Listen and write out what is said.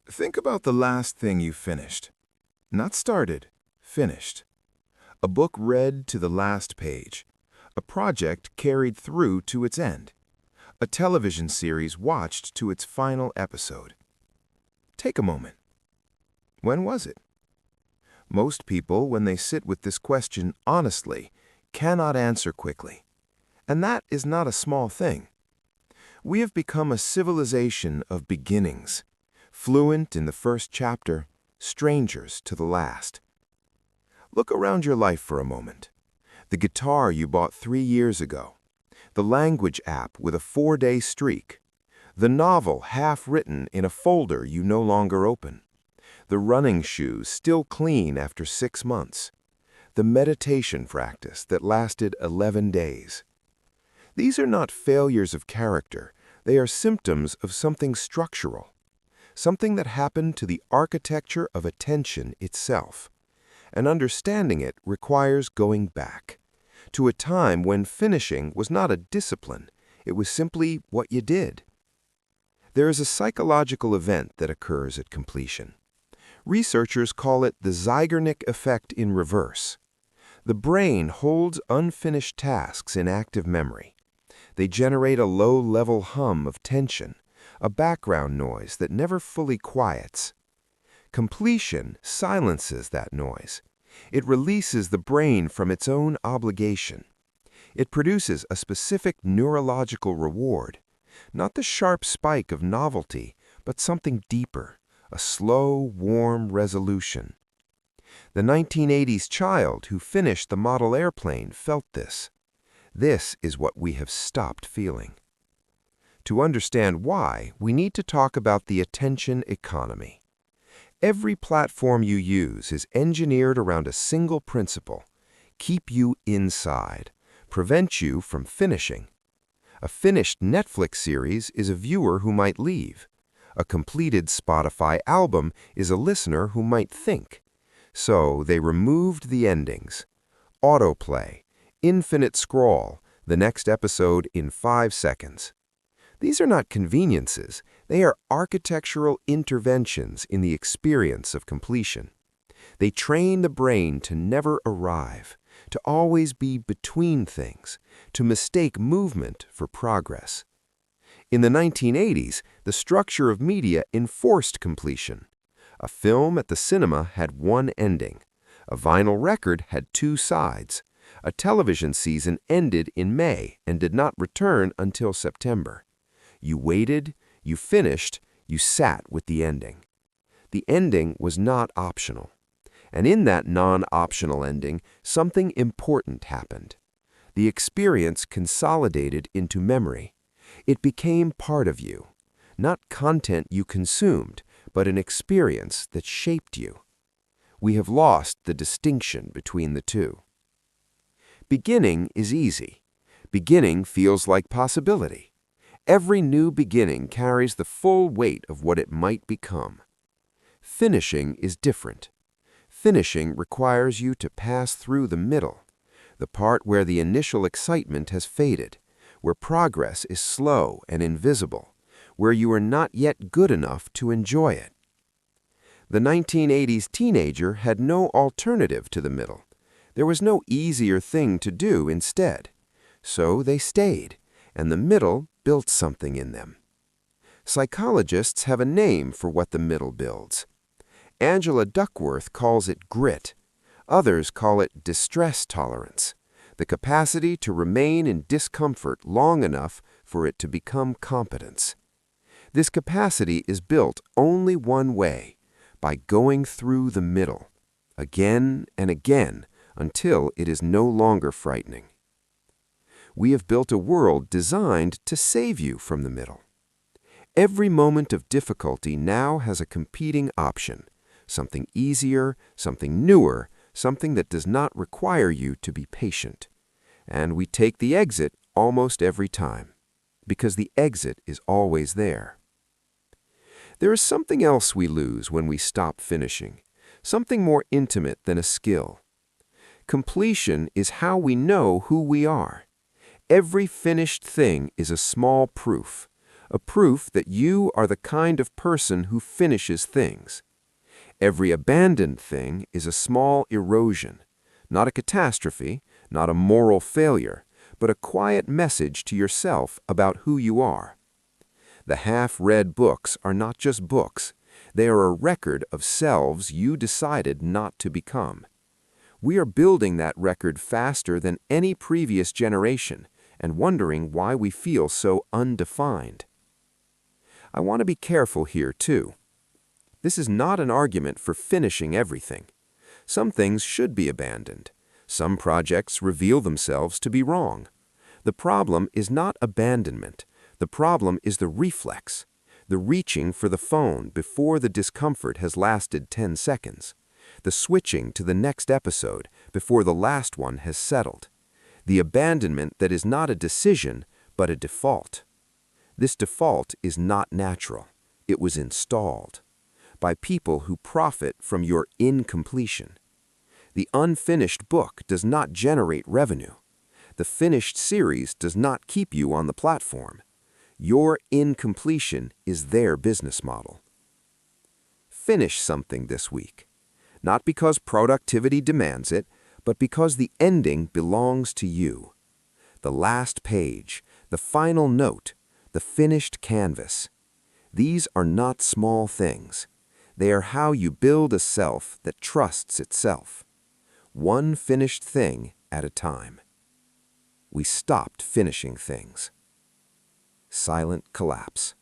Think about the last thing you finished. Not started, finished. A book read to the last page. A project carried through to its end. A television series watched to its final episode. Take a moment. When was it? Most people, when they sit with this question honestly, cannot answer quickly. And that is not a small thing. We have become a civilization of beginnings. Fluent in the first chapter, strangers to the last. Look around your life for a moment. The guitar you bought 3 years ago. The language app with a 4-day streak. The novel half written in a folder you no longer open. The running shoes still clean after 6 months. The meditation practice that lasted 11 days. These are not failures of character. They are symptoms of something structural. Something that happened to the architecture of attention itself. And understanding it requires going back to a time when finishing was not a discipline, it was simply what you did. There is a psychological event that occurs at completion. Researchers call it the Zeigarnik effect in reverse. The brain holds unfinished tasks in active memory. They generate a low-level hum of tension, a background noise that never fully quiets. Completion silences that noise. It releases the brain from its own obligation. It produces a specific neurological reward, not the sharp spike of novelty, but something deeper, a slow, warm resolution. The 1980s child who finished the model airplane felt this. This is what we have stopped feeling. To understand why, we need to talk about the attention economy. Every platform you use is engineered around a single principle: keep you inside, prevent you from finishing. A finished Netflix series is a viewer who might leave. A completed Spotify album is a listener who might think. So they removed the endings. Autoplay, infinite scroll, the next episode in 5 seconds. These are not conveniences, they are architectural interventions in the experience of completion. They train the brain to never arrive, to always be between things, to mistake movement for progress. In the 1980s, the structure of media enforced completion. A film at the cinema had one ending. A vinyl record had 2 sides. A television season ended in May and did not return until September. You waited, you finished, you sat with the ending. The ending was not optional. And in that non-optional ending, something important happened. The experience consolidated into memory. It became part of you. Not content you consumed, but an experience that shaped you. We have lost the distinction between the two. Beginning is easy. Beginning feels like possibility. Every new beginning carries the full weight of what it might become. Finishing is different. Finishing requires you to pass through the middle, the part where the initial excitement has faded, where progress is slow and invisible, where you are not yet good enough to enjoy it. The 1980s teenager had no alternative to the middle. There was no easier thing to do instead. So they stayed, and the middle built something in them. Psychologists have a name for what the middle builds. Angela Duckworth calls it grit. Others call it distress tolerance, the capacity to remain in discomfort long enough for it to become competence. This capacity is built only one way, by going through the middle, again and again, until it is no longer frightening. We have built a world designed to save you from the middle. Every moment of difficulty now has a competing option, something easier, something newer, something that does not require you to be patient. And we take the exit almost every time, because the exit is always there. There is something else we lose when we stop finishing, something more intimate than a skill. Completion is how we know who we are. Every finished thing is a small proof, a proof that you are the kind of person who finishes things. Every abandoned thing is a small erosion, not a catastrophe, not a moral failure, but a quiet message to yourself about who you are. The half-read books are not just books. They are a record of selves you decided not to become. We are building that record faster than any previous generation and wondering why we feel so undefined. I want to be careful here, too. This is not an argument for finishing everything. Some things should be abandoned. Some projects reveal themselves to be wrong. The problem is not abandonment. The problem is the reflex, the reaching for the phone before the discomfort has lasted 10 seconds, the switching to the next episode before the last one has settled, the abandonment that is not a decision but a default. This default is not natural. It was installed by people who profit from your incompletion. The unfinished book does not generate revenue. The finished series does not keep you on the platform. Your incompletion is their business model. Finish something this week, not because productivity demands it, but because the ending belongs to you. The last page, the final note, the finished canvas. These are not small things. They are how you build a self that trusts itself. One finished thing at a time. We stopped finishing things. Silent collapse.